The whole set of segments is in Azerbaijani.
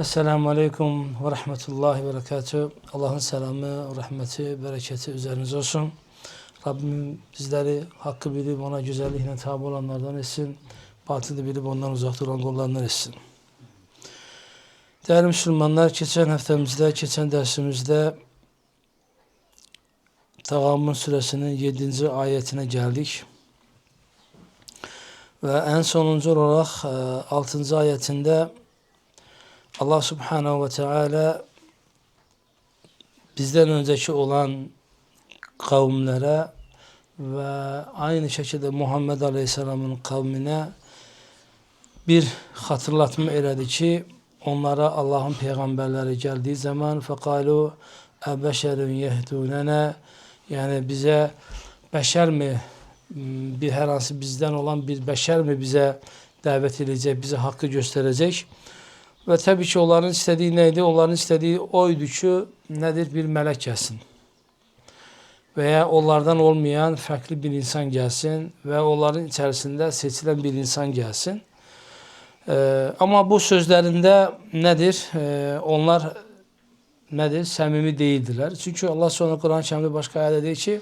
Esselamu Aleyküm ve Rahmetullahi ve Berekatuhu. Allah'ın selamı, rahmeti, bereketi üzerinize olsun. Rabbim bizleri hakkı bilip ona güzelliğine tabi olanlardan etsin. Batılı bilip ondan uzak duran kullarından etsin. Değerli Müslümanlar, geçen haftamızda, geçen dersimizde Tağamun Suresinin 7. ayetine geldik. Ve en sonuncu olarak 6. ayetinde Allah Subhanahu ve Teala bizden önceki olan kavimlere ve aynı şekilde Muhammed Aleyhisselam'ın kavmine bir hatırlatma eledi ki onlara Allah'ın peygamberleri geldiği zaman فَقَالُوا اَبَشَرٌ يَهْدُونَنَا yani bize beşer mi, bir herhangi bizden olan bir beşer mi bize davet edecek, bize hakkı gösterecek? Ve tabii ki onların istediği neydi? Onların istediği oydu ki nedir? Bir melek gelsin. Veya onlardan olmayan farklı bir insan gelsin ve onların içerisinde seçilen bir insan gelsin. Ama bu sözlerinde nedir? Onlar nedir? Samimi değildiler. Çünkü Allah sonra Kur'an-ı Kerim'de başka ayette diyor ki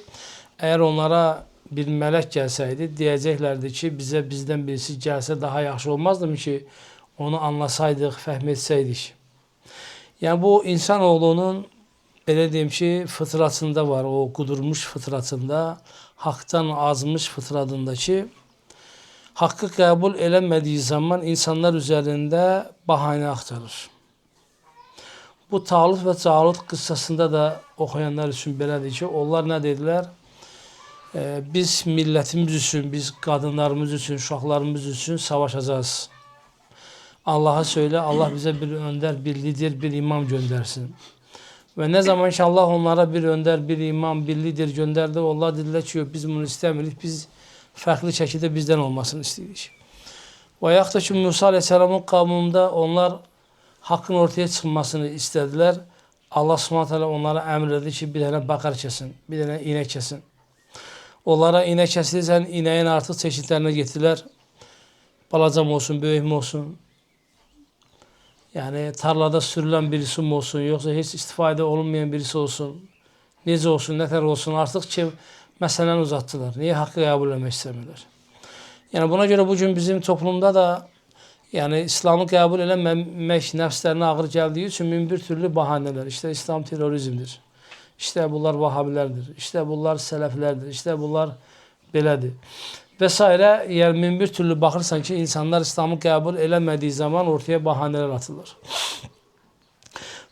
eğer onlara bir melek gelseydi diyeceklerdi ki bize bizden birisi gelse daha yaxşı olmazdı mı ki onu anlasaydık, fehmetseydik. Yani bu insanoğlunun belə deyim ki fıtratında var, o kudurmuş fıtratında, haktan azmış fıtratındaki hakkı kabul edilmediği zaman insanlar üzerinde bahane aktarır. Bu Talut ve Calut kıssasında da okuyanlar için belədir ki, onlar ne dediler? Biz milletimiz için, biz kadınlarımız için, uşaqlarımız için savaşacağız. Allah'a söyle, Allah bize bir önder, bir lider, bir imam göndersin. Ve ne zaman ki Allah onlara bir önder, bir imam, bir lider gönderdi, onlar dediler ki biz bunu istemiyoruz, biz farklı şekilde bizden olmasını istiyoruz. Ve yaxud ki Musa Aleyhisselam'ın kavminde onlar hakkın ortaya çıkmasını istediler. Allah Subhanahu Teala onlara emredi ki bir tane bakar kesin, bir tane inek kesin. Onlara inek kesilirsen ineğin artık çeşitlerine getirdiler. Balacam olsun, böyük mü olsun? Yani tarlada sürülen birisi mi olsun, yoksa hiç istifade olunmayan birisi olsun, nece olsun, ne kadar olsun artık ki meseleni uzattılar. Niye hakkı kabul etmek istemiyorlar? Yani buna göre bugün bizim toplumda da yani İslam'ı kabul edememek nefslerine ağır geldiği için bin bir türlü bahaneler. İşte İslam terörizmdir. İşte bunlar Vahabilerdir. İşte bunlar Seleflerdir. İşte bunlar belədir. Vesaire yani bin bir türlü bakırsan ki insanlar İslam'ı kabul edemediği zaman ortaya bahaneler atılır.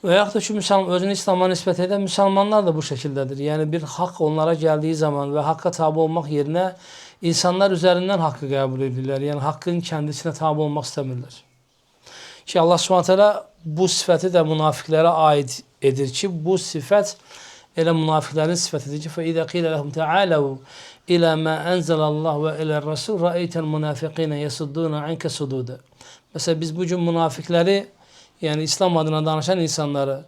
Veyahut da şu özünü İslam'a nispet eden Müslümanlar da bu şekildedir. Yani bir hak onlara geldiği zaman ve hakka tabi olmak yerine insanlar üzerinden hakkı kabul edirler. Yani hakkın kendisine tabi olmak istemiyorlar. Ki Allah SWT bu sifəti də münafiqlərə aid edir ki, bu sifət elə münafiqlərin sifətidir ki, فَإِذَا قِيلَ لَهُمْ تَعَالَوْا إِلَى مَا أَنْزَلَ اللّٰهُ وَإِلَى الرَّسُولِ رَأَيْتَ الْمُنَافِقِينَ يَسُدُّونَ عَنْكَ سُدُودًا. Mesela biz bugün münafikləri, yani İslam adına danışan insanları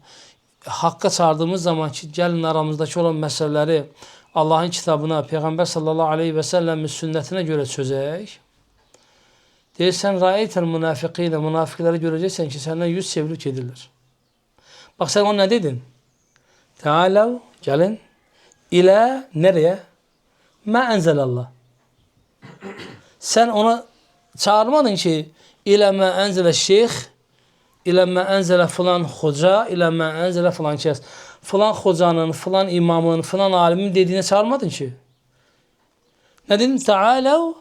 hakka çağırdığımız zaman ki, gəlin aramızdakı olan məsələləri Allah'ın kitabına, Peygamber sallallahu aleyhi ve sellem'in sünnetine göre çözək. Deyirsən, ra'eytel münafiqine, münafiqləri görəcəksən ki, səndən yüz çevirib gedirlər. Bak sen ona ne dedin? Tealav, gelin, ile nereye? Ma enzelallah. Sen ona çağırmadın ki, ile ma enzele şeyh, ile ma enzele filan hoca, ile ma enzele filan kes. Filan hocanın, filan imamın, filan alimin dediğine çağırmadın ki. Ne dedin? Tealav,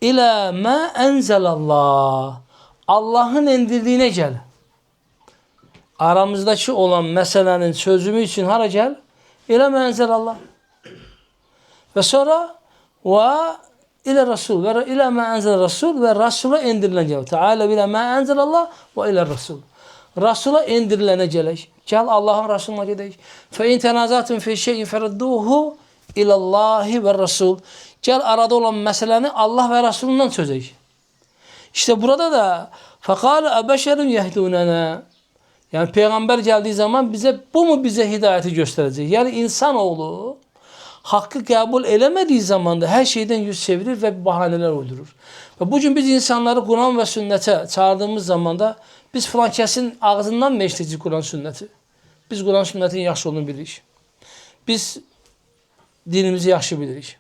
İlâ mâ enzelallah. Allah'ın indirdiğine gel. Aramızdaki olan meselenin çözümü için hara gel? İlâ mâ enzelallah. Ve sonra ve ile Resul ve ilâ mâ enzele Resul ve Resul'a indirilen gel. Teala ilâ mâ enzelallah ve ile Resul. Resul'a indirilene gelek. Gel Allah'ın Resulüne gidelim. Fe in tenazatun fi şey'in feredduhu ilallahi ve Resul. Gel arada olan meseleni Allah ve Resulünden çözek. İşte burada da فَقَالَ اَبَشَرٌ يَهْدُونَنَا. Yani peygamber geldiği zaman bu mu bize hidayeti gösterecek? Yani insanoğlu hakkı kabul edemediği zaman da her şeyden yüz çevirir ve bahaneler uydurur. Ve bugün biz insanları Kur'an ve sünnete çağırdığımız zaman da Biz filan kəsin ağzından mı eşitəcəyik Quran sünnəti? Biz Quran sünnətin yaxşı olduğunu bilirik. Biz dinimizi yaxşı bilirik.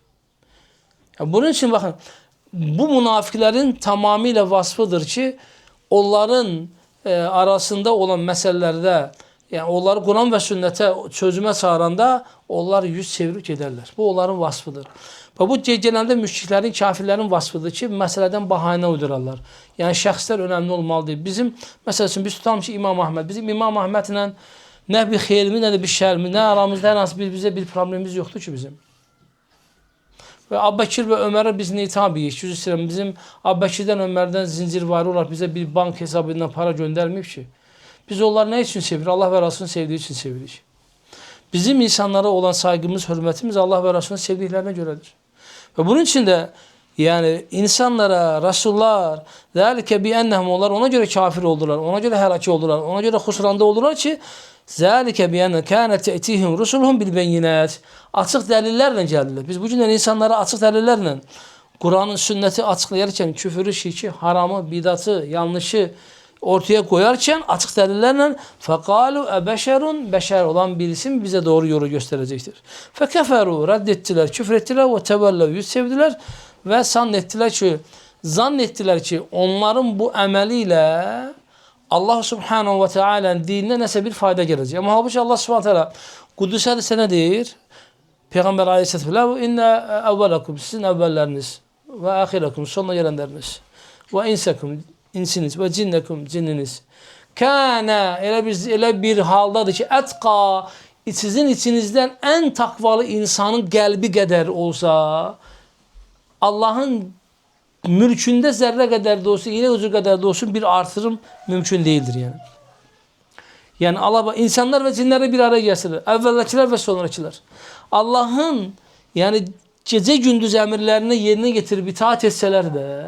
Bunun için bakın, bu münafiqlərin tamamilə vasfıdır ki, onların arasında olan məsələlərdə, yani onları Quran və sünnətə çözümə çağıranda onlar yüz çevirib gedərlər. Bu onların vasfıdır. Və bu genəldə müşriklərin, kafirlərin vasfıdır ki, məsələdən bahanə uydurarlar. Yəni şəxslər önəmli olmalıdır. Bizim, məsəl üçün, biz tutalım ki, İmam Ahməd. Bizim İmam Ahmədlə nə bir xeyrimiz, nə də bir şərimiz, nə aramızda hər hansı bizə bir problemimiz yoxdur ki bizim. Və Abbəkir və Ömərə biz neyi tabiyik? Yüz istəyirəm, bizim Abbəkirdən, Ömərdən zincirvari olaraq bizə bir bank hesabından para göndərməyib ki. Biz onları nə üçün sevirik? Allah və Rasulunu sevdiyi üçün sevirik. Bizim insanlara olan saygımız, hörmətimiz Allah və Rasulunu sevdiklərinə görədir. Və bunun için de yani insanlara, Rasullar, zâlike bi'ennehum, onlar ona göre kafir oldular, ona göre helaki oldular, ona göre husranda oldular ki, zâlike bi'enne kânet te'tihim rusuluhum bil beyinat. Açıq dəlillərlə gəldiler. Biz bugün insanlara açıq dəlillərlə Kur'an'ın sünneti açıklayarken küfürü, şirki, haramı, bidatı, yanlışı ortaya koyarken açık delillerle fekalu ebeşerun, beşer olan bir isim bize doğru yolu gösterecektir. Fekeferu, reddettiler, küfür ettiler ve tevellev, yüz sevdiler ve zannettiler ki onların bu emeliyle Allah Subhanahu ve Teala'nın dinine nese bir fayda gelecek. Ama halbuki Allah Subhanahu ve Teala Kudüs hadise ne deyir? Peygamber Aleyhisselatü Vesselam inne evvelakum, sizin evvelleriniz ve ahirakum, sonuna gelenleriniz ve insakum, insiniz ve cinnekum, cinniniz. Kâne, elə bir haldadır ki, etqa, sizin içinizden en takvalı insanın qəlbi qədər olsa, Allah'ın mülkünde zerre kadar da olsun, iğne ucu kadar da olsun bir artırım mümkün değildir yani. Yani Allah insanlar ve cinleri bir araya getirir. Evvelkiler ve sonrakiler. Allah'ın yani gece gündüz emirlerini yerine getirip itaat etseler de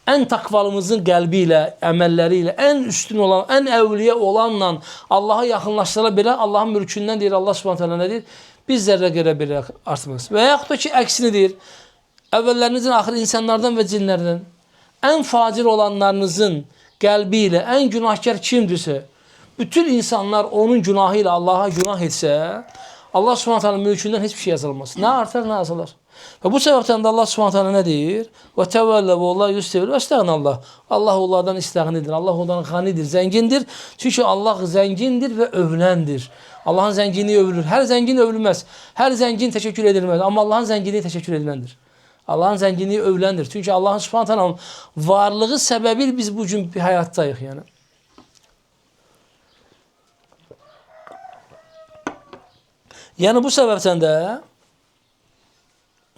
en takvalımızın qəlbiyle, əməlləriyle, en üstün olan, en evliya olanla Allah'a yakınlaştıra bile Allah'ın mülkünden deyir. Allah Subhanahu teala ne deyir? Biz zerre göre bile artmaz. Ve yaxud da ki əksini deyir. Evvellerinizin ahir insanlardan ve cinlerden en facir olanlarınızın qəlbiyle en günahkar kimdirse, bütün insanlar onun günahıyla Allah'a günah etse, Allah Subhanahu teala mülkünden hiçbir şey yazılmaz. Ne artar ne azalır. Ve bu sebepten de Allah Subhanahu teala ne deyir? Ve tevellev, Allah yüz çevirir. Estağın Allah. Allah onlardan istağnidir. Allah onlardan ganidir, zengindir. Çünkü Allah zengindir ve övlendir. Allah'ın zenginliği övülür. Her zengin övülmez. Her zengin teşekkür edilmez. Ama Allah'ın zenginliği teşekkür edilendir. Allah'ın zenginliği övlendir. Çünkü Allah'ın Subhanahu teala'nın varlığı sebebiyle biz bugün bir hayattayız yani. Yani bu sebepten de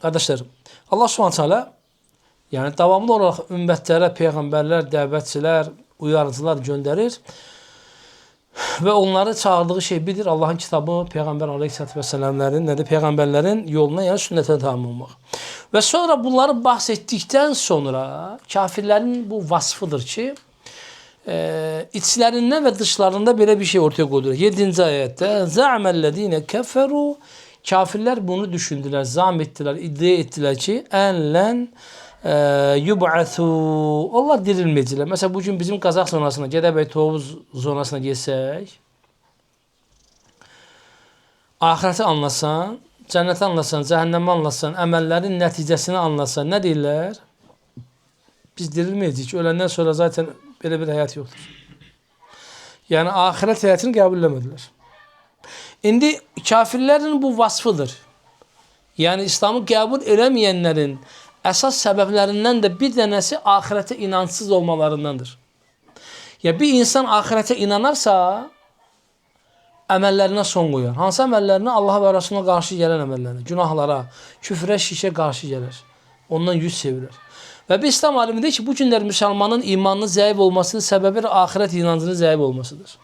kardeşlerim, Allah Subhanahu teala yani devamlı olarak ümmetlere peygamberler, dəvətçilər, uyarıcılar gönderir ve onları çağırdığı şey bilir. Allah'ın kitabı, Peygamber Aleyhisselatü Vesselam'ların, ne de peygamberlerin yoluna yani sünnete tabi olmak. Ve sonra bunları bahsettikten sonra kafirlerin bu vasfıdır ki içlerinden ve dışlarında böyle bir şey ortaya koydular. 7. ayette za'mellezine keferu, kafirler bunu düşündüler, zam ettiler, iddia ettiler ki enlen yub'athu, onlar dirilmeyiciler. Mesela bugün bizim Kazak zonasına, Gədəbəy Tovuz zonasına geçsək, ahireti anlasan, cənnəti anlasan, cəhənnəmi anlasan, əməllərin nəticəsini anlasan, nə deyirlər? Biz dirilmeyəcəyik. Öləndən sonra zaten böyle bir hayat yoktur. Yani ahiret hayatını kabul etmediler. Şimdi kafirlerin bu vasfıdır. Yani İslam'ı kabul edemeyenlerin esas sebeplerinden de bir tanesi ahirete inançsız olmalarındandır. Ya bir insan ahirete inanarsa əməllərinə son qoyar. Hansı əməllərinə? Allah'a ve Resulüne karşı gelen əməllərinə, günahlara, küfre, şişe karşı gelir. Ondan yüz çevirir. Ve bir İslam alimi deyir ki, bu günler Müslümanın imanının zayıf olmasının sebebi ahiret inancının zayıf olmasıdır.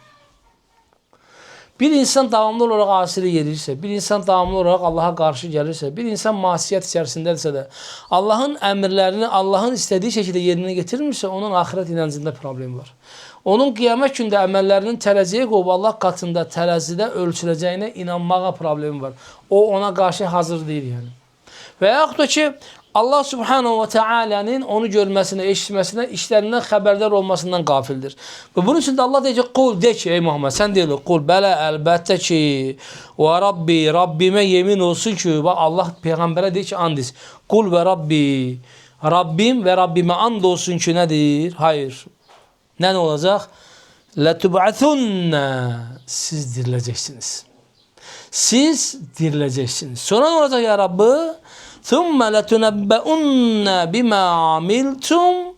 Bir insan devamlı olarak asiri gelirse, bir insan devamlı olarak Allah'a karşı gelirse, bir insan masiyet içerisindeyse de Allah'ın emirlerini Allah'ın istediği şekilde yerine getirirse onun ahiret inancında problem var. Onun kıyamet günde emellerinin teraziye koyup Allah katında terazide ölçüleceğine inanmağa problemi var. O ona karşı hazır değil yani. Veyahut da ki Allah Subhanahu ve Teala'nın onu görmesine, eşitmesine, işlerinden haberdar olmasından gafildir. Ve bunun için de Allah diyecek, kul de ki ey Muhammed sen değil o. Kul bela elbette ki ve Rabbi, Rabbime yemin olsun ki, bak Allah peygambere diyor ki andis. Kul ve Rabbi, Rabbim ve Rabbime and olsun ki nedir? Hayır. Ne olacak? لَتُبْعَثُنَّ Siz dirileceksiniz. Siz dirileceksiniz. Sonra ne olacak ya Rabbi? ثُمَّ لَتُنَبَّؤُنَّ بِمَا عَمِلْتُمْ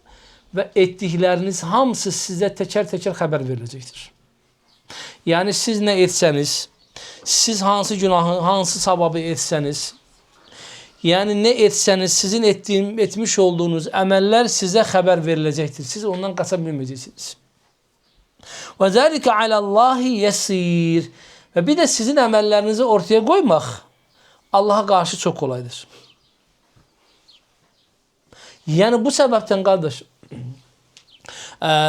Ve ettikleriniz hamısı size teker teker haber verilecektir. Yani siz ne etseniz, siz hansı günahı, hansı sababı etseniz, yani ne etseniz sizin etmiş olduğunuz emeller size haber verilecektir. Siz ondan kaçabilmeyeceksiniz. وَذَٰلِكَ عَلَى اللّٰهِ يَسِيرٌ Ve bir de sizin emellerinizi ortaya koymak Allah'a karşı çok kolaydır. Yani bu sebepten kardeş,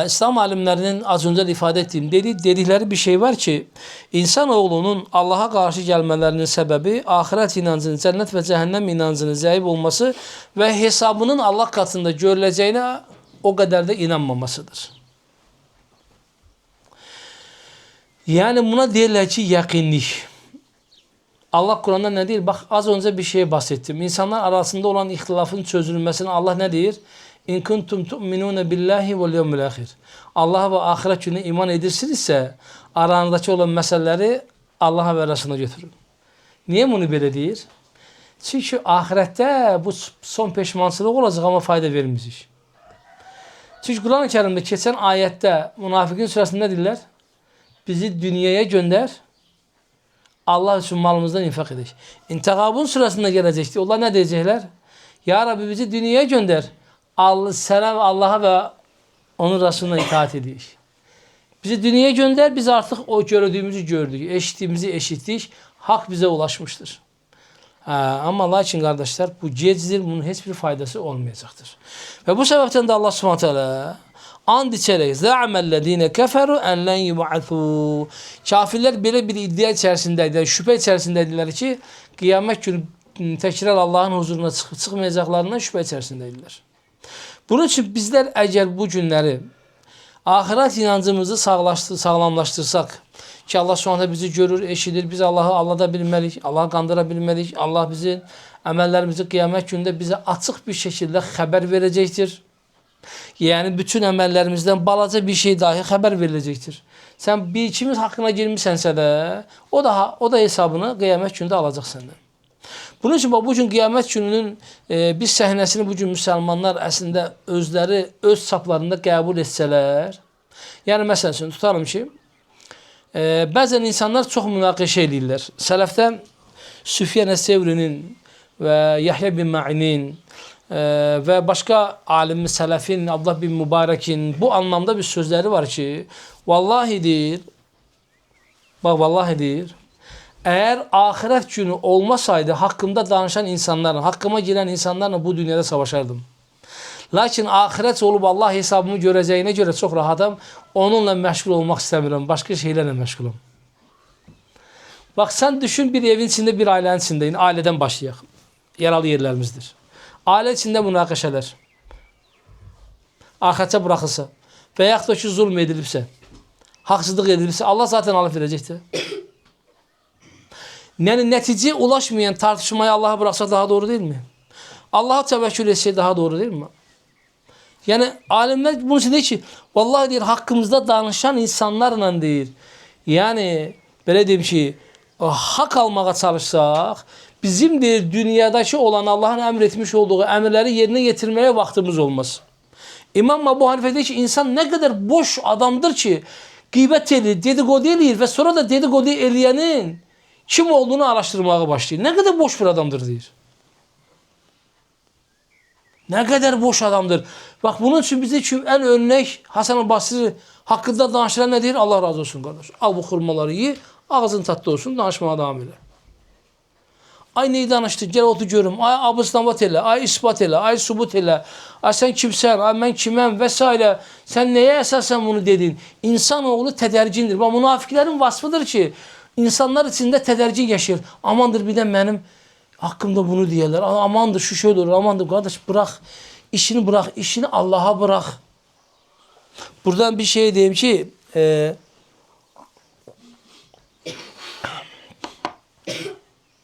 İslam alimlerinin az önce ifade ettiğim dedikleri bir şey var ki, insanoğlunun Allah'a karşı gelmelerinin sebebi ahiret inancının, cennet ve cehennem inancının zayıf olması ve hesabının Allah katında görüleceğine o kadar da inanmamasıdır. Yani buna derler ki yakinlik. Allah Kur'an'da ne diyor? Bak az önce bir şeye bahsettim. İnsanlar arasında olan ihtilafın çözülmesine Allah ne diyor? İn kuntum tu'minun billahi vel yevmil ahir. Allah'a ve ahiret gününe iman edirsinizse aranızdaki olan meseleleri Allah'a ve Resulüne götürün. Niye bunu böyle diyor? Çünkü ahirette bu son peşmansılık olacak ama fayda vermeyecek. Çünkü Kur'an-ı Kerim'de geçen ayette Münafıkın suresinde ne diyorlar? Bizi dünyaya gönder, Allah için malımızdan infak edek. İntegabun suresinde gelecekti. Allah ne diyecekler? Ya Rabbi bizi dünyaya gönder. Selam Allah'a ve onun Resulüne itaat ediyor. Bizi dünyaya gönder, biz artık o gördüğümüzü gördük. Eşittiğimizi eşittik. Hak bize ulaşmıştır. Ama Allah için kardeşler bu cezdir, bunun hiçbir faydası olmayacaktır. Ve bu sebepten de Allah subhanahu teala and içerek zâ'amellezîne keferu en len yub'athû. Kafirler böyle bir iddia içerisindeydiler, şüphe içerisindeydiler ki kıyamet günü tekrar Allah'ın huzuruna çıkmayacaklarından şüphe içerisindeydiler. Bunun için bizler eğer bu günleri ahiret inancımızı sağlamlaştırsak ki Allah şu anda bizi görür, eşidir, biz Allah'ı aldatabilmelik, Allah'ı kandırabilmelik, Allah bizim emellerimizi kıyamet gününde bize açık bir şekilde haber verecektir. Yani bütün emellerimizden balaca bir şey dahi haber verilecektir. Sen bir içimiz hakkına girmişsense de o da hesabını kıyamet gününde alacak senden. Bunun için bugün kıyamet gününün bir sahnesini bugün Müslümanlar aslında öz saplarında kabul etseler. Yani mesela tutalım ki bazen insanlar çok münakaşa edirlər. Sələfdə Süfyan Sevri'nin ve Yahya bin Ma'in'in ve başka alim selefin Abdullah bin Mübarek'in bu anlamda bir sözleri var ki vallahi deyir, bak vallahi deyir, eğer ahiret günü olmasaydı hakkımda danışan insanlarla, hakkıma giren insanlarla bu dünyada savaşardım. Lakin ahiret olup Allah hesabımı göreceğine göre çok rahatım. Onunla meşgul olmak istemiyorum. Başka şeylerle meşgulum. Bak sen düşün, bir evin içinde, bir ailenin içindeyin. Aileden başlayalım. Yaralı yerlerimizdir. Aile içinde münakaşalar. Ahirete bırakılsa veya da ki zulm edilipse, haksızlık edilipse Allah zaten alıp verecektir. Yani netice ulaşmayan tartışmayı Allah'a bıraksa daha doğru değil mi? Allah'a tevekkül etse daha doğru değil mi? Yani alimler bunun için değil ki vallahi diyor hakkımızda danışan insanlarla değil. Yani böyle diyeyim ki hak almaya çalışsak bizim de dünyadaki olan Allah'ın emretmiş olduğu emirleri yerine getirmeye vaktimiz olmaz. İmam Ebu Hanife diyor ki insan ne kadar boş adamdır ki gıybet edir, dedikodu edir ve sonra da dedikodu eleyenin kim olduğunu araştırmaya başlıyor. Ne kadar boş bir adamdır diyor. Ne kadar boş adamdır. Bak bunun için bize en örnek Hasan-ı Basri hakkında danışılan ne diyor? Allah razı olsun kardeş. Al bu hurmaları ye, ağzın tatlı olsun, danışmaya devam eyle. Ay neyi danıştık? Gel otur görüm. Ay abıslamat elə, ay ispat elə, ay subut elə. Ay sen kimsən, ay ben kiməm vesaire. Sen neye esasen bunu dedin? İnsanoğlu tedercindir. Bak münafıkların vasfıdır ki insanlar içinde tedercin yaşayır. Amandır bir de benim Hakkımda bunu diyorlar. Amandır şu şöyle olur. Amandır kardeş bırak. İşini bırak. İşini Allah'a bırak. Buradan bir şey diyeyim ki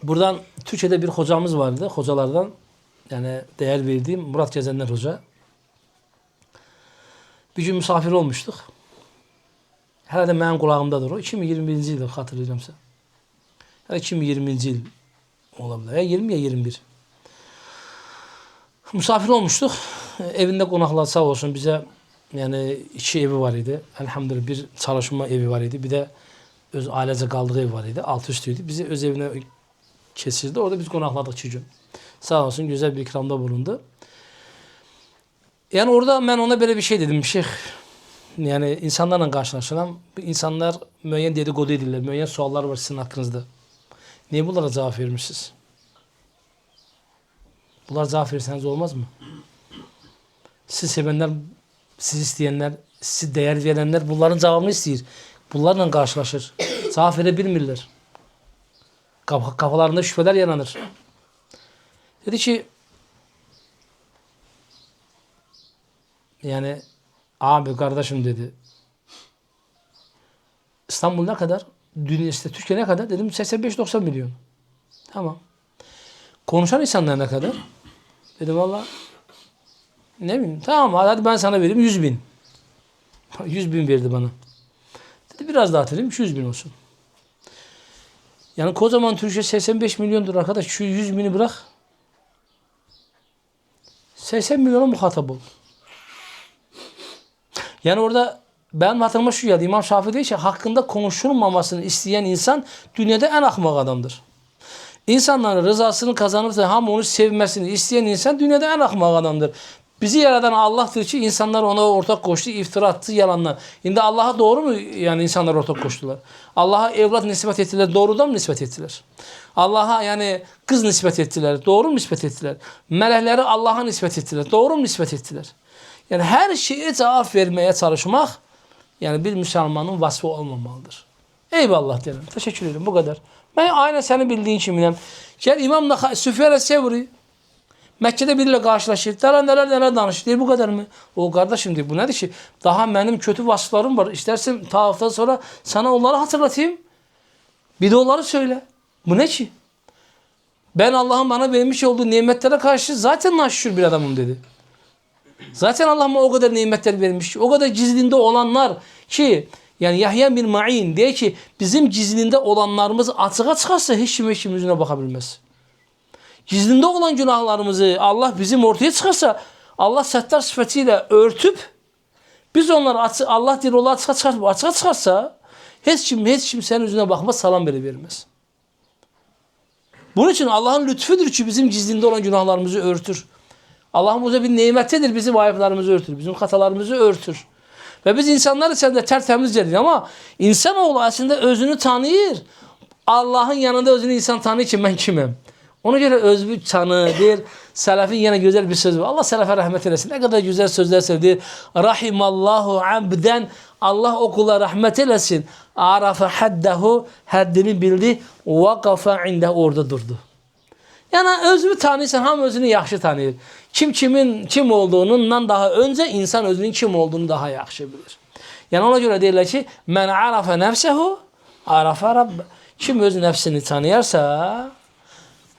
buradan Türkiye'de bir hocamız vardı. Hocalardan yani değer verdiğim Murat Gezenler Hoca. Bir gün misafir olmuştuk. Herhalde benim kulağımdadır o. 2021. yıl hatırlayacağımsa. Yani 2020. yıl olabilir. Ya 20 ya 21. Misafir olmuştuk. Evinde konaklar sağ olsun bize yani 2 evi var idi. Elhamdülillah bir çalışma evi var idi. Bir de öz ailece kaldığı ev var idi. Altı üstüydü. Bizi öz evine kesildi. Orada biz konakladık 2 gün. Sağ olsun güzel bir ikramda bulundu. Yani orada ben ona böyle bir şey dedim. Şeyh yani insanlarla karşılaşılan insanlar müeyyen dedikodu edirler. Müeyyen suallar var sizin hakkınızda. Niye bunlara cevap vermişsiniz? Bunlara cevap verirseniz olmaz mı? Siz sevenler, siz isteyenler, sizi değer verenler bunların cevabını istiyor. Bunlarla karşılaşır. Cevap verebilmirler. Kafalarında şüpheler yananır. Dedi ki yani abi kardeşim dedi İstanbul ne kadar? Dünya işte Türkiye ne kadar? Dedim 85-90 milyon. Tamam. Konuşan insanlar ne kadar? Dedim valla ne bileyim. Tamam hadi ben sana vereyim 100 bin. 100 bin verdi bana. Dedi biraz daha atayım 100 bin olsun. Yani kocaman Türkiye 85 milyondur arkadaş. Şu 100 bini bırak. 80 milyona muhatap ol. Yani orada benim hatırıma şu geldi. İmam Şafii diyor ki hakkında konuşulmamasını isteyen insan dünyada en ahmak adamdır. İnsanların rızasını kazanıp da ham onu sevmesini isteyen insan dünyada en ahmak adamdır. Bizi yaradan Allah'tır ki insanlar ona ortak koştu, iftira attı, yalanlar. Şimdi Allah'a doğru mu yani insanlar ortak koştular? Allah'a evlat nispet ettiler, doğrudan mı nispet ettiler? Allah'a yani kız nispet ettiler, doğru mu nispet ettiler? Melekleri Allah'a nispet ettiler, doğru mu nispet ettiler? Yani her şeye cevap vermeye çalışmak yani bir Müslümanın vasfı olmamalıdır. Eyvallah diyelim. Teşekkür ederim. Bu kadar. Ben aynen senin bildiğin için bilmem. Gel İmam Süfyan Sevri Mekke'de biriyle karşılaşır. Neler danışır diye bu kadar mı? O kardeşim diyor. Bu nedir ki? Daha benim kötü vasıflarım var. İstersen tavaftan sonra sana onları hatırlatayım. Bir de onları söyle. Bu ne ki? Ben Allah'ın bana vermiş olduğu nimetlere karşı zaten naşşur bir adamım dedi. Zaten Allah bana o kadar nimetler vermiş. O kadar gizlinde olanlar ki yani Yahya bin Ma'in diye ki bizim gizlinde olanlarımız açığa çıkarsa hiç kim yüzüne bakabilmez. Gizlinde olan günahlarımızı Allah bizim ortaya çıkarsa Allah settar sıfatıyla örtüp biz onları Allah diye onu açığa çıkarsa hiç kim senin yüzüne bakmaz salam bile vermez. Bunun için Allah'ın lütfudur ki bizim gizlinde olan günahlarımızı örtür. Allah'ın bize bir nimettedir bizim ayıplarımızı örtür. Bizim hatalarımızı örtür. Ve biz insanlar içinde tertemiz gelir ama insanoğlu aslında özünü tanıyır. Allah'ın yanında özünü insan tanıyır ki ben kimim. Ona göre özünü tanıdır. Selefin yine güzel bir söz var. Allah selefe rahmet eylesin. Ne kadar güzel sözler söyledi. Rahimallahu abden. Allah o kula rahmet eylesin. Arafa haddehu. Haddini bildi. Vakafa inde orada durdu. Yani özünü tanıysan ham özünü yaxşı tanıyır. Kimin kim olduğundan daha önce insan özünün kim olduğunu daha yaxşı bilir. Yani ona göre deyirlər ki, men arafa nefsehu arafa rabb. Kim öz nefsini tanıyarsa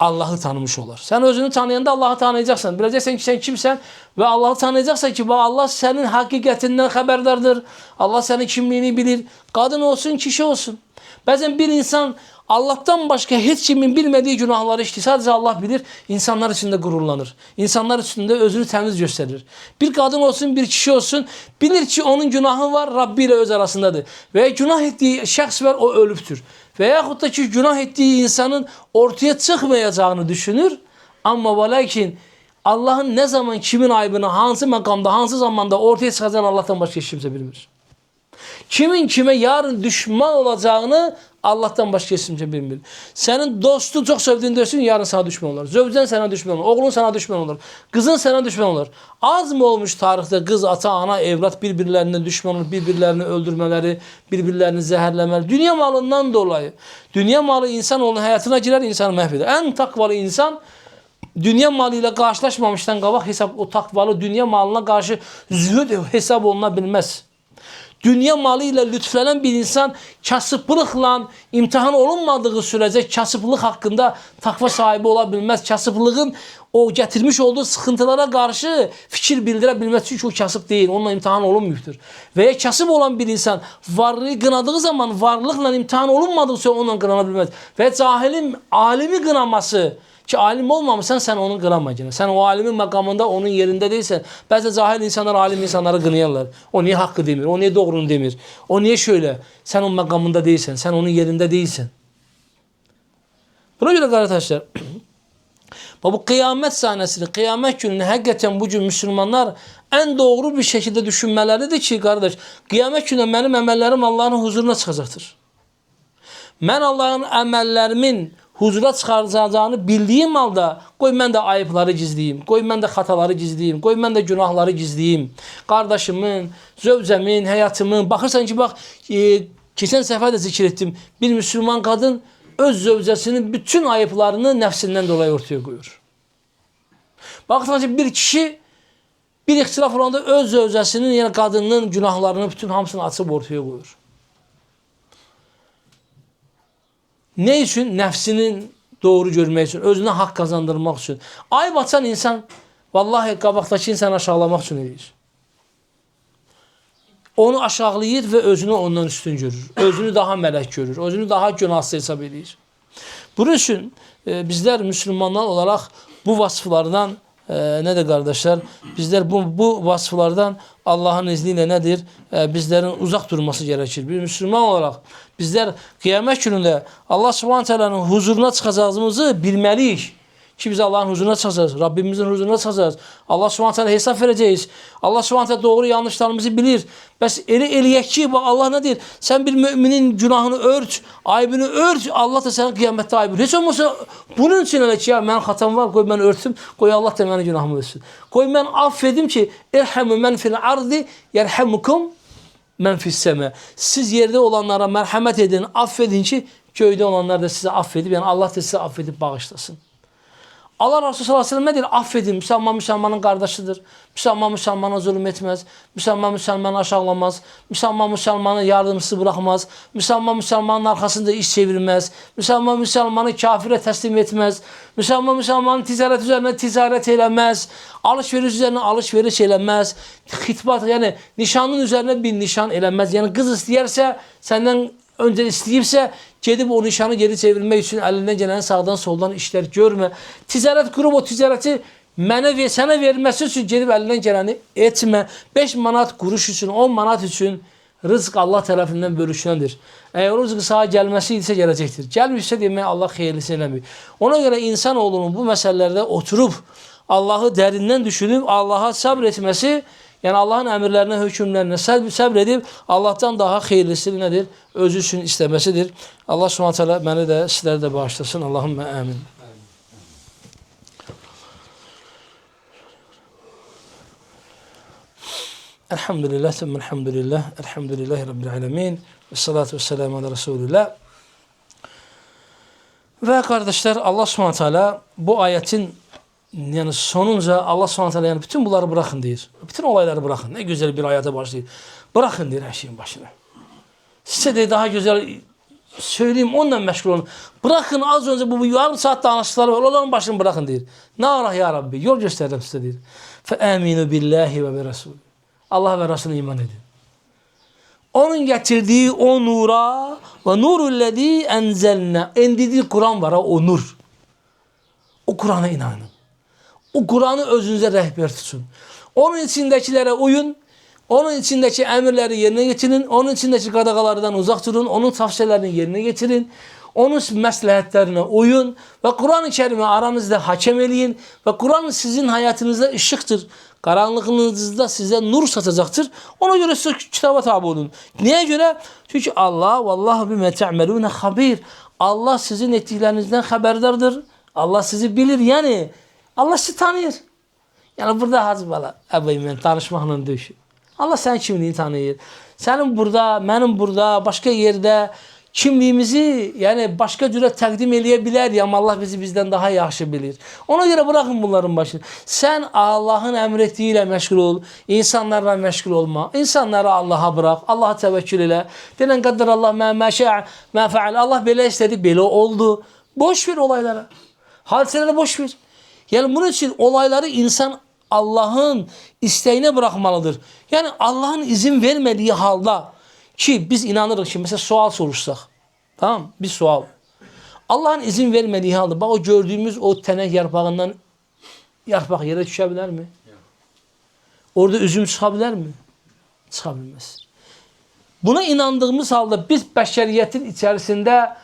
Allah'ı tanımış olur. Sen özünü tanıyanda Allah'ı tanıyacaksan. Bileceksen ki sen kimsen ve Allah'ı tanıyacaksan ki Allah senin hakikatinden haberdardır. Allah senin kimliğini bilir. Kadın olsun, kişi olsun. Bazen bir insan Allah'tan başka hiç kimin bilmediği günahları işte sadece Allah bilir. İnsanlar içinde gururlanır. İnsanlar içinde özünü temiz gösterir. Bir kadın olsun, bir kişi olsun bilir ki onun günahı var, Rabbi ile öz arasındadır. Ve günah ettiği şahs var, o ölüptür. Veyahut da ki günah ettiği insanın ortaya çıkmayacağını düşünür. Ama ve lakin Allah'ın ne zaman kimin aybını, hangi makamda, hangi zamanda ortaya çıkacağını Allah'tan başka hiç kimse bilmir. Kimin kime yarın düşman olacağını Allah'tan başka heç kimsə bilmir. Sənin dostun, çox sevdiyin dostun yarın sana düşmən olar. Zövcən sənə düşmən olur. Oğlun sənə düşmən olur. Qızın sənə düşmən olur. Az mı olmuş tarixdə qız, ata, ana, evlat bir-birlərinə düşmən olur, bir-birlərini öldürmələri, bir-birlərini zəhərləmələri. Dünya malından dolayı. Dünya malı insanoğlunun həyatına girər, insanı məhv edir. Ən takvalı insan dünya malı ilə qarşılaşmamışdan qabaq o takvalı dünya malına qarşı zühd hesab oluna bilməz. Dünya malı ilə lütflənən bir insan kasıblıqla imtihan olunmadığı sürəcə kasıblıq haqqında takva sahibi ola bilməz. Kasıblığın o gətirmiş olduğu sıxıntılara qarşı fikir bildirə bilməz. Çünki o kasıb deyil, onunla imtihan olunmuyubdur. Və ya kasıb olan bir insan varlığı qınadığı zaman varlıqla imtihan olunmadığı sonra onunla qınana bilməz. Və cahilin alimi qınaması ki, alim olmamışsan, sən onu qınamayacaqsın. Sən o alimin məqamında, onun yerində deyilsən. Bəzən cahil insanlar alim insanları qınayarlar. O niyə haqqı demir, o niyə doğrunu demir, o niyə şöyle. Sən onun məqamında deyilsən, sən onun yerində deyilsən. Buna görə qardaşlar, bu qiyamət sahnesini, qiyamət gününü həqiqətən bu gün müsəlmanlar ən doğru bir şəkildə düşünmələridir ki, qardaş, qiyamət günü mənim əməllərim Allahın huzuruna çıxacaqdır. Mən Allahın əməllərimin huzura çıxaracağını bildiyim halda, qoy mən də ayıbları gizləyim, qoy mən də xataları gizləyim, qoy mən də günahları gizləyim. Qardaşımın, zövcəmin, həyatımın, baxırsan ki, bax, keçən səfər də zikr etdim, bir müsəlman qadın öz zövcəsinin bütün ayıblarını nəfsindən dolayı ortaya qoyur. Baxırsan ki, bir kişi bir ixtilaf olanda öz zövcəsinin, yəni qadının günahlarını, bütün hamısını açıb ortaya qoyur. Ne üçün? Nəfsinin doğru görmək üçün, özünə haqq qazandırmaq üçün. Ayıb açan insan, vallahi qabaqdakı insanı aşağılamaq üçün edir. Onu aşağılayır və özünü ondan üstün görür. Özünü daha mələk görür. Özünü daha günahsız hesab edir. Bunun üçün bizlər müsəlmanlar olaraq bu vasıflardan, ne de kardeşler, bizler bu vasıflardan Allah'ın izniyle nedir? Bizlerin uzak durması gerekir. Bir Müslüman olarak bizler kıyamet gününde Allah Subhanahu Teala'nın huzuruna çıkacağımızı bilmeliyiz. Ki biz Allah'ın huzuruna çıkacağız. Rabbimizin huzuruna çıkacağız. Allah Subhanahu Teala hesap vereceğiz. Allah Subhanahu Teala doğru yanlışlarımızı bilir. Bəs eləyək ki, Allah ne deyir? Sen bir müminin günahını ört, aybını ört. Allah da senin kıyamette aybını. Hiç olmazsa bunun için öyle ki, ya benim hatam var, koy ben örtüm, koy Allah da benim günahımı örsün. Koy ben affedim ki, irhamu men fil ardi yerhamukum men fis sema. Siz yerde olanlara merhamet edin, affedin ki, köyde olanlar da size affedip, yani Allah da size affedip bağışlasın. Allah Resulü sallallahu aleyhi ve sellem ne diyor? Affedin. Müslüman Müslümanın kardeşidir. Müslüman Müslümana zulüm etmez. Müslüman Müslümanı aşağılamaz. Müslüman Müslümanı yardımcısı bırakmaz. Müslüman Müslümanın arkasında iş çevirmez. Müslüman Müslümanı kafire teslim etmez. Müslüman Müslümanın ticaret üzerine ticaret eylemez. Alışveriş üzerine alışveriş eylemez. Hitbat, yani nişanın üzerine bir nişan eylemez. Yani kız isteyerse, senden önce isteyipse gedib o nişanı geri çevirmek için elinden gelen sağdan soldan işler görme. Ticaret kurup o ticareti sənə verməsi üçün gedib elinden geleni etme. 5 manat kuruş için, 10 manat için rızk Allah tarafından bölüşünədir. Eğer o rızkı sağa gelmesi ise gelecektir. Gelmişse demək Allah xeyirlisi eləmir. Ona göre insanoğlunun bu meselelerde oturup Allah'ı derinden düşünüp Allah'a sabretmesi, yani Allah'ın emirlerine, hükümlerine sabredip Allah'tan daha hayırlısı nedir? Özü için istemesidir. Allah subhanahu teala beni de sizleri de bağışlasın. Allahümme amin. Elhamdülillah, elhamdülillah, elhamdülillahi rabbil alemin. Ve salatu ve selamu ala Resulillah. Ve kardeşler, Allah subhanahu teala bu ayetin yani sonunca Allah subhanahu yani bütün bunları bırakın diyor. Bütün olayları bırakın. Ne güzel bir hayata başlayın. Bırakın diyor her şeyin başına. Size de daha güzel söyleyeyim, onunla meşgul olun. Bırakın, az önce bu yarım saat danıştıkları var. Onların başını bırakın diyor. Ne ara ya Rabbi? Yol gösterdim size diyor. فَاَمِنُوا بِاللّٰهِ وَبِرَسُولِ Allah ve Resulüne iman edin. Onun getirdiği o nura ve nurullezî enzelna. İndirdiği Kur'an var, o nur. O Kur'an'a inanın. O Kur'an'ı özünüze rehber tutun. Onun içindekilere uyun. Onun içindeki emirleri yerine getirin. Onun içindeki qadağalardan uzak durun. Onun tavsiyelerini yerine getirin. Onun məsləhətlərinə uyun və Quran-ı Kərimi aranızda hakem eləyin və Quran sizin həyatınızda ışıqdır. Qaranlığınızda sizə nur satacaqdır. Ona görə siz kitaba tabi olun. Niyə görə? Çünki Allah vallahu bimə tə'melunə xabir. Allah sizin etdiklərinizdən xəbərdardır. Allah sizi bilir. Yəni Allah sizi tanıyır. Yəni burada hacı bala, əbəy mən danışmaqla döyüşür. Allah sənin kimliyini tanıyır. Sənin burada, mənim burada, başqa yerdə kimliyimizi, yəni başqa cürə təqdim eləyə bilər, amma Allah bizi bizdən daha yaxşı bilir. Ona görə buraxın bunların başını. Sən Allahın əmr etdiyi ilə məşğul ol, insanlarla məşğul olma. İnsanları Allaha bırax, Allaha təvəkkül elə. Denən qədər Allah mə fəal. Allah belə istədi, belə oldu. Boş ver olaylara. Hadisələri boş ver. Yəni bunun üçün olayları insan Allahın istəyinə bıraxmalıdır. Yəni Allahın izin vermədiyi halda ki biz inanırıq ki mesela sual soruşsaq. Tamam, bir sual. Allahın izin vermədiyi halda bax o gördüyümüz o tənək yarpağından yarpaq yerə düşə bilərmi? Orada üzüm çıxa bilərmi? Çıxa bilməz. Buna inandığımız halda biz bəşəriyyətin içərisində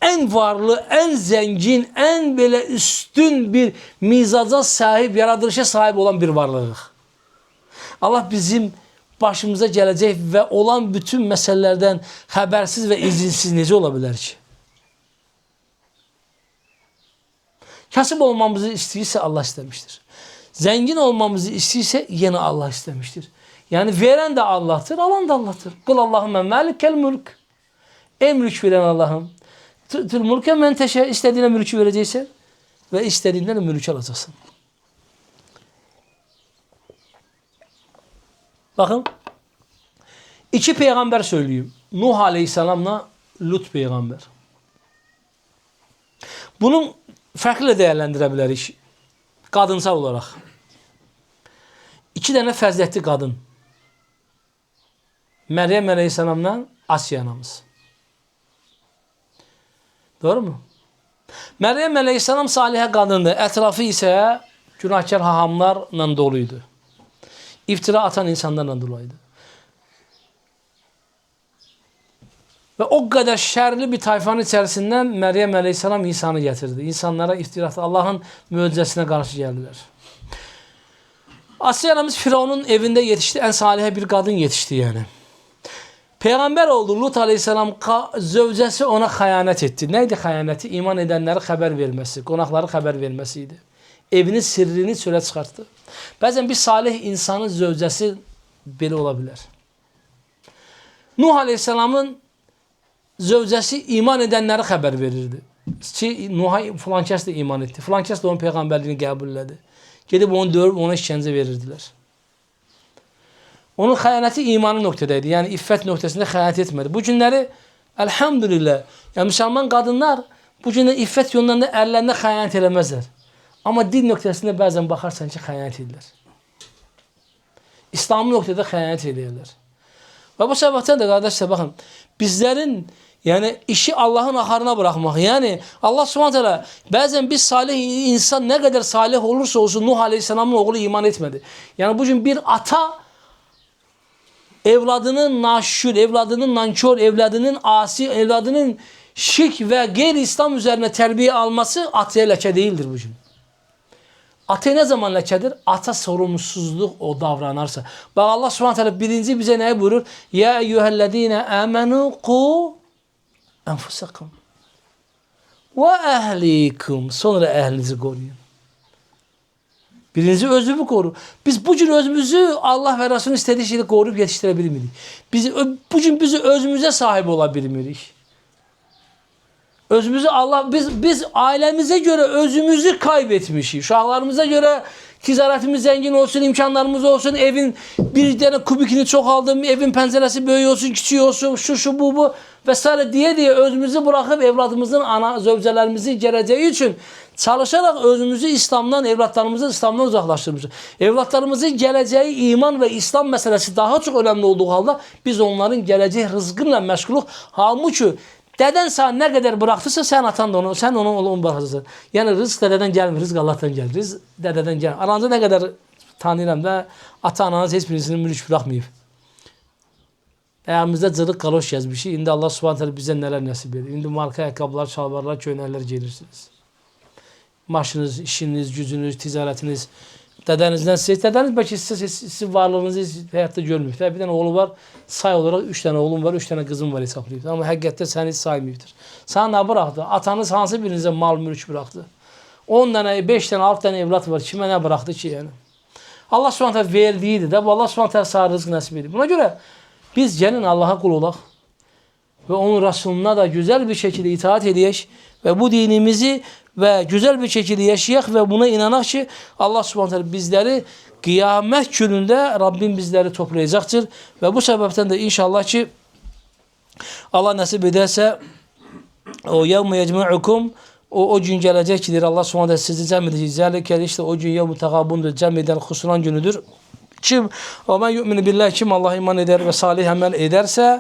en varlı, en zengin, en belə üstün bir mizaca sahip, yaradılışa sahip olan bir varlığıq. Allah bizim başımıza gələcək və olan bütün məsələlərdən xəbərsiz və izinsiz necə ola bilər ki? Kasıb olmamızı istəyirsə Allah istəmişdir. Zəngin olmamızı istəyirsə yenə Allah istəmişdir. Yəni verən də Allahdır, alan da Allahdır. Qul Allahümmə məlikəl mülk. Ey mülk verən Allahım. Tül mülkə mən təşə, istədiyinə mülkü verəcəksən və istədiyindən də mülkü alacaqsın. Bakın, iki peygamber söyleyeyim. Nuh Aleyhisselam'la Lut peygamber. Bunun farklı değerlendirebiliriz. Kadınsal olarak. İki tane fəzilətli kadın. Meryem Aleyhisselam'la Asiye anamız. Doğru mu? Meryem Aleyhisselam salihə kadındı. Etrafı ise günahkar hahamlarla doluydu. İftira atan insanlarla dolayıydı. Ve o kadar şerli bir tayfanın içerisinden Meryem Aleyhisselam insanı getirdi. İnsanlara iftira attı. Allah'ın mucizesine karşı geldiler. Asiye anamız Firavun'un evinde yetişti. En salihə bir kadın yetişti yani. Peygamber oldu. Lut Aleyhisselam zövcəsi ona xəyanət etdi. Neydi xəyanəti? İman edenlere haber vermesi, qonaqları haber vermesiydi. Evinin sirrini çölə çıxartdı. Bəzən bir salih insanın zövcəsi belə ola bilər. Nuh Aleyhisselamın zövcəsi iman edenlere haber verirdi. Ki Nuh'a filan kəs də iman etdi. Filan kəs də onun peyğəmbərliyini qəbul elədi. Gedib onu dövüb ona işkəncə verirdilər. Onun xəyanəti imanı nöqtədəydi. Yəni iffət nöqtəsində xəyanət etmədi. Bu günləri elhamdülillah, yəni müsəlman qadınlar bu günə iffət yollarında ərlərində xəyanət eləməzlər. Amma dil nöqtəsində bəzən baxarsan ki, xəyanət edirlər. İslamı nöqtədə xəyanət edirlər. Və bu səbəbdən də qardaşlar baxın, bizlərin yəni işi Allahın axarına bırakmaq. Yəni Allah Subhanahu taala bəzən bir salih insan nə qədər salih olursa olsun Nuh Aleyhisselamın oğlu iman etmədi. Yəni bu gün bir ata evladının naşükür, evladının nankör, evladının asi, evladının şirk və qeyri-İslam üzərine tərbiyə alması ataya ləkə deyildir bu gün. Ataya nə zaman ləkədir? Ata sorumsuzluq o davranarsa. Bax Allah Subhanahu taala birinci bizə nəyi buyurur? Ya eyyuhellezine amenu qu enfusakum və əhlikum. Sonra əhlinizi qoruyun. Birinci özümü koru. Biz bugün özümüzü Allah ve Resulünün istediği şeyi koruyup yetiştirebilmirik. Bugün bizi özümüze sahip olabilirik. Özümüzü biz ailemize göre özümüzü kaybetmişiz. Uşaqlarımıza göre ticaretimiz zengin olsun, imkanlarımız olsun, evin bir tane kubikini çok aldım, evin penceresi büyük olsun, küçük olsun, şu bu vesaire diye özümüzü bırakıp evladımızın zövcələrimizi geleceği için çalışarak özümüzü İslam'dan, evlatlarımızı İslam'dan uzaklaştırmışız. Evlatlarımızın geleceği iman ve İslam meselesi daha çok önemli olduğu halde biz onların geleceği rızkınla meşguluq. Halbuki dədən sana nə qədər bıraxdırsa sən atan da onu, sən onu bıraxırsan. Yəni rızq dədədən gəlmir, rızq Allahdan gəlir. Rızq dədədən gəlir. Aranızda nə qədər tanıyıram da ata-ananız heç birisinin mülk bıraxmayıb. Ayağımızda cırıq qaloş gəzmişik. İndi Allah Subhanahu taala bizə nələr nəsib edir. İndi marka ayaqqabılar, şalvarlar, köynəklər gedirsiniz. Maşınız, işiniz, gücünüz, ticarətiniz dədənizdən siz. Dədəniz bəlkə sizin varlığınızı həyatda görməyib. Bir dənə oğlu var, say olarak 3 dənə oğlum var, 3 dənə qızım var hesablayıb. Amma həqiqətdə səni hiç saymayıbdır. Sana nə bıraxdı? Atanız hansı birinizə mal mülk bıraxdı? 10 dənə, 5 dənə, 6 dənə evlat var. Kimə nə bıraxdı ki yəni? Allah Subhanahu taala verdiydi də, Allah Subhanahu taala sağ rızq nəsib edir. Buna görə biz gəlin Allah'a qul olaq və onun Rasuluna da güzel bir şekilde itaat edək və bu dinimizi və güzel bir şekilde yaşayaq və buna inanaq ki Allah Subhanahu taala bizləri kıyamet günündə Rabbim bizləri toplayacaqdır və bu səbəbdən də inşallah ki Allah nəsib edərsə o yevme yecma'ukum o gün gələcəkdir. Allah Subhanahu taala sizi cəm edəcək. Zəlikə işte o gün yevm-i təqabundur. Cəm edən, xusuran günüdür. Kim və mən yu'minu billah, kim Allah iman eder və salih əməl edərsə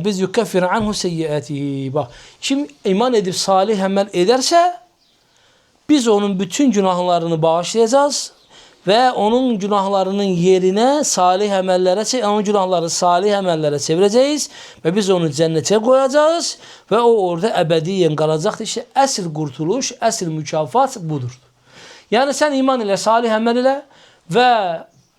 biz yukeffir anhu seyyiatihi. Bax, kim iman edib salih əməl edərsə biz onun bütün günahlarını bağışlayacağız və onun günahlarının yerinə salih əməllərə, onun günahları salih əməllərə çevirəcəyik və biz onu cənnətə qoyacağız və o orada əbədiyyən qalacaqdır. İşte əsl qurtuluş, əsl mükafat budur. Yəni sən iman ilə, salih əməl ilə və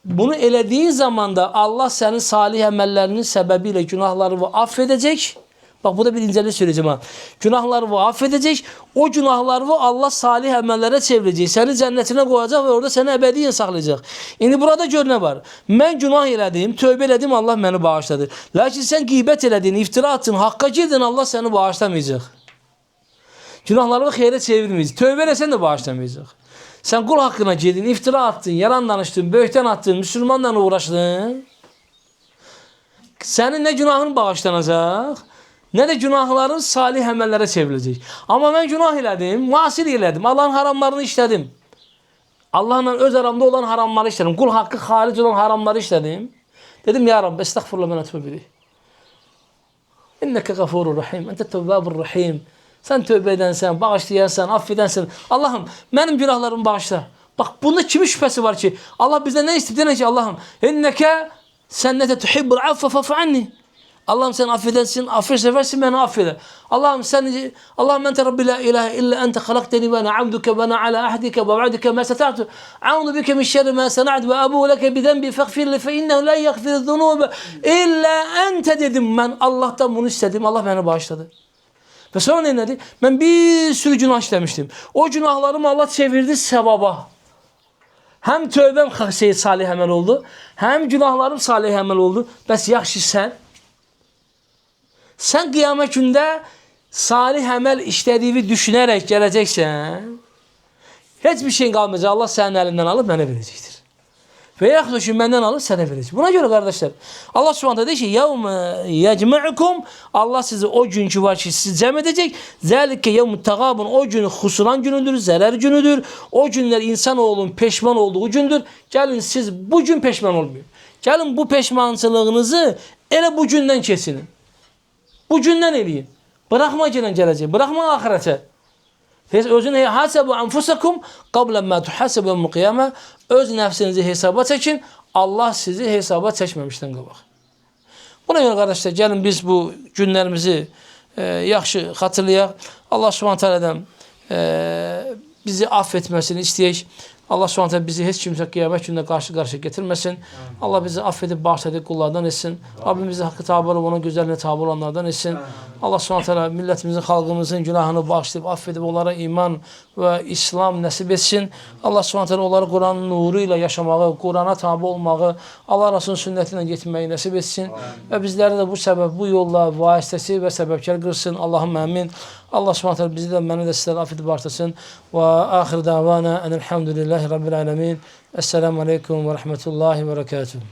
bunu elədiyin zaman da Allah sənin salih əməllərinin səbəbiyle günahlarını affedecek. Bak bu da bir incəlik söyleyeceğim ha. Günahlarını affedecek. O günahlarını Allah salih əməllərə çevirecek. Səni cənnətinə qoyacaq və orada səni əbədiyyən saxlayacaq. İndi burada gör nə var. Mən günah elədim, tövbə elədim, Allah məni bağışladı. Lakin sən qeybət elədin, iftira attın, haqqa girdin, Allah səni bağışlamayacaq. Günahlarını xeyrə çevirməyəcək. Tövbə eləsən də bağışlamayacaq. Sen kul hakkına girdin, iftira attın, yalan danıştın, böhten attın, Müslümanla uğraştın. Senin ne günahın bağışlanacak, ne de günahların salih əməllərə çevrilecek. Ama ben günah elədim, muasir elədim, Allah'ın haramlarını işledim. Allah'la öz aramda olan haramları işledim. Kul hakkı haric olan haramları işledim. Dedim ya Rabbi, estağfurullah, ben etûbü ileyh. İnneke gafurur rahim, ente tevvabur rahim. Sen tövbe edensen, bağışlayansan, affedensen. Allah'ım benim günahlarımı bağışla. Bak bunda kimin şüphesi var ki? Allah bizden ne istediğine ki Allah'ım. İnneke sennete tuhibbul affe fa'fu anni. Allah'ım sen affedensin, affet seversin, beni affeder. Allah'ım ente Rabbi la ilahe illa ente halakteni ve ana abduke ve ana ala ahdike ve va'dike ma sata'tu. A'udhu bike min şerri ma sana'tu ve abu leke bi zenbi faghfirli fe innehu la yaghfiru zunube illa ente dedim ben. Allah'tan bunu istedim. Allah beni bağışladı. Ve sonra ne dedi? Ben bir sürü günah işlemiştim. O günahlarımı Allah çevirdi sevaba. Hem tövbem salih əməl oldu, hem günahlarım salih əməl oldu. Bəs yaxşı sen kıyamet günde salih əməl işlediğini düşünerek geleceksen, hiçbir şeyin kalmayacak. Allah senin elinden alıp bana verecektir. Ve yaxşı benden alıp sana verecek. Buna göre kardeşler Allah Subhanahu deyir ki yevme yecma'ukum, Allah sizi o günkü var ki sizi cem edecek. Zalike yevmut tagabun, o gün husuran günüdür, zarar günüdür. O günler insanoğlunun peşman olduğu gündür. Gelin siz bugün peşman olmayın. Gelin bu peşmansılığınızı ele bugünden kesinin. Bugünden eləyin. Bırakma gelecek. Bırakma ahirete. Özünü hasebu enfusakum qabla ma tuhasabu yevmul qiyamah. Öz nəfsinizi hesaba çəkin. Allah sizi hesaba çəkməmişdən qabaq. Buna görə qardaşlar, gəlin biz bu günlərimizi yaxşı xatırlayaq. Allah Subhanahu taala'dan bizi affetməsini istəyək. Allah Subhanahu taala bizi heç kimsə qiyamət günündə qarşı-qarşıya getirməsin. Allah bizi affedib bağışladığı qullardan etsin. Rabbim bizi haqqı tabi olub ona gözəlinə tabi olanlardan etsin. Allah Subhanahu taala millətimizin, xalqımızın günahını bağışlayıb, affedib onlara iman və İslam nəsib etsin. Allah Subhanahu taala onları Quranın nuru ilə yaşamağı, Qurana tabi olmağı, Allah Rasulunun sünnəti ilə getməyi nəsib etsin. Və bizləri də bu səbəb, bu yolla vasitəsi və səbəbkar qılsın. Allahım əmin. Allah Subhanahu taala bizi də, məni də sizləri affedib bağışlasın. Və axir davana enelhamdülillahi rabbil alemin. Esselamu aleyküm və rahmetullahi və berekatuhu.